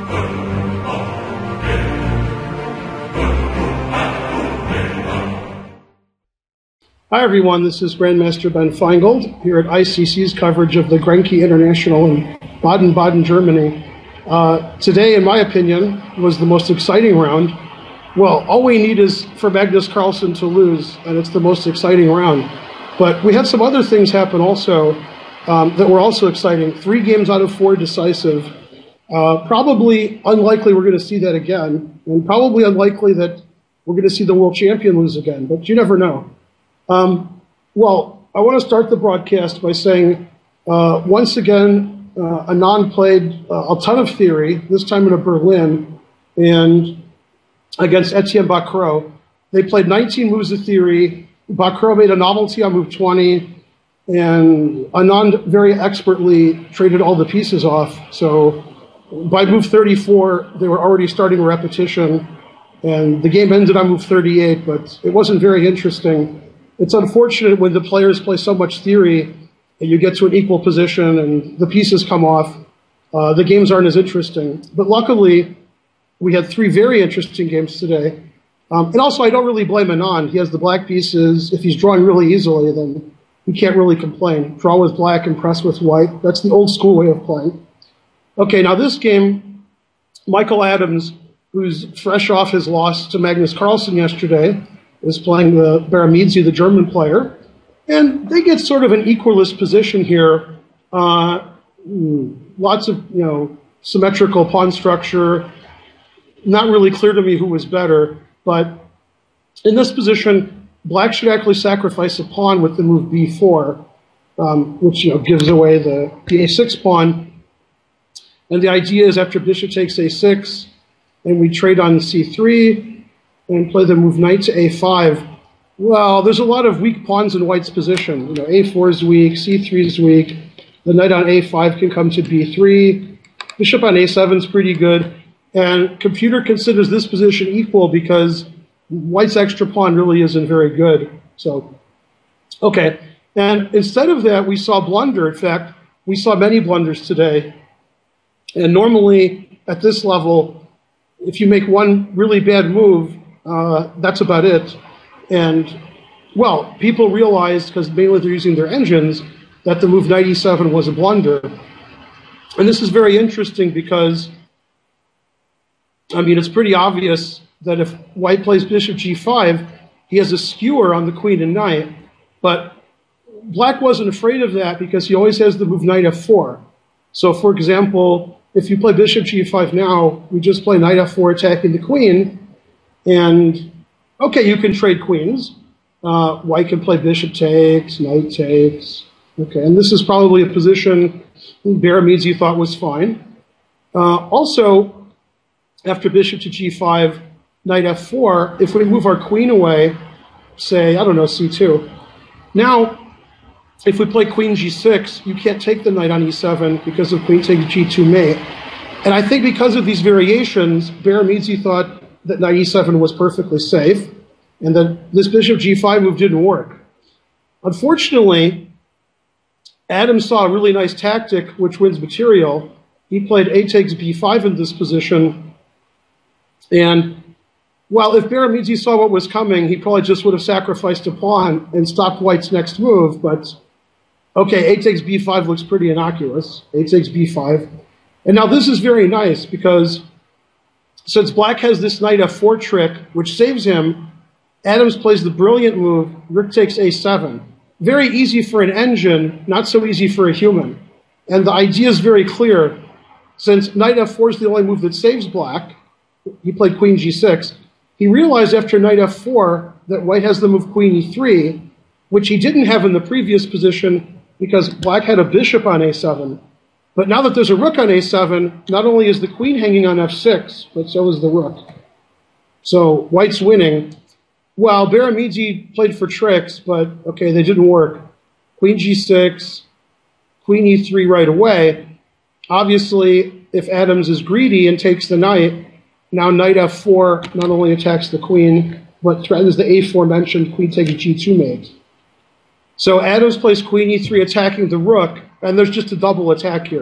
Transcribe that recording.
Hi everyone, this is Grandmaster Ben Finegold here at ICC's coverage of the Grenke International in Baden-Baden, Germany. Today, in my opinion, was the most exciting round. Well, all we need is for Magnus Carlsen to lose, and it's the most exciting round. But we had some other things happen also that were also exciting. 3 games out of 4 decisive. Probably unlikely we're going to see that again, and probably unlikely that we're going to see the world champion lose again, but you never know. Well, I want to start the broadcast by saying, once again, Anand played a ton of theory, this time in a Berlin, and against Etienne Bacrot. They played 19 moves of theory. Bacrot made a novelty on move 20, and Anand very expertly traded all the pieces off. So by move 34, they were already starting a repetition, and the game ended on move 38, but it wasn't very interesting. It's unfortunate when the players play so much theory and you get to an equal position and the pieces come off. The games aren't as interesting. But luckily, we had 3 very interesting games today. And also, I don't really blame Anand. He has the black pieces. If he's drawing really easily, then he can't really complain. Draw with black and press with white. That's the old school way of playing. Okay, now this game, Michael Adams, who's fresh off his loss to Magnus Carlsen yesterday, is playing the Baramizde, the German player, and they get sort of an equalist position here. Lots of, symmetrical pawn structure. Not really clear to me who was better, but in this position, black should actually sacrifice a pawn with the move b4, which gives away the a6 pawn. And the idea is after bishop takes a6, and we trade on c3, and play the move knight to a5. Well, there's a lot of weak pawns in white's position. A4 is weak, c3 is weak. The knight on a5 can come to b3. Bishop on a7 is pretty good. And computer considers this position equal because white's extra pawn really isn't very good. So, okay. And instead of that, we saw blunder. In fact, we saw many blunders today. And normally, at this level, if you make one really bad move, that's about it. And, well, people realized, because mainly they're using their engines, that the move knight e7 was a blunder. And this is very interesting because, it's pretty obvious that if white plays bishop g5, he has a skewer on the queen and knight. But black wasn't afraid of that because he always has the move knight f4. So, for example, if you play bishop g5 now, we just play knight f4 attacking the queen. And, okay, you can trade queens. White can play bishop takes, knight takes. Okay, and this is probably a position Baramizde thought was fine. Also, after bishop to g5, knight f4, if we move our queen away, say, I don't know, c2. Now, if we play queen g6, you can't take the knight on e7 because of queen takes g2 mate. And I think because of these variations, Baramizde thought that knight e7 was perfectly safe, and that this bishop g5 move didn't work. Unfortunately, Adams saw a really nice tactic which wins material. He played a takes b5 in this position, and well, if Baramizde saw what was coming, he probably just would have sacrificed a pawn and stopped white's next move, but okay, a takes b5 looks pretty innocuous. A takes b5. And now this is very nice because since black has this knight f4 trick, which saves him, Adams plays the brilliant move, rook takes a7. Very easy for an engine, not so easy for a human. And the idea is very clear. Since knight f4 is the only move that saves black, he played queen g6. He realized after knight f4 that white has the move queen e3, which he didn't have in the previous position because black had a bishop on a7. But now that there's a rook on a7, not only is the queen hanging on f6, but so is the rook. So white's winning. Well, Baramizde played for tricks, but okay, they didn't work. Queen g6, queen e3 right away. Obviously, if Adams is greedy and takes the knight, now knight f4 not only attacks the queen, but threatens the aforementioned queen takes g2 mate. So Adams plays queen e3 attacking the rook, and there's just a double attack here.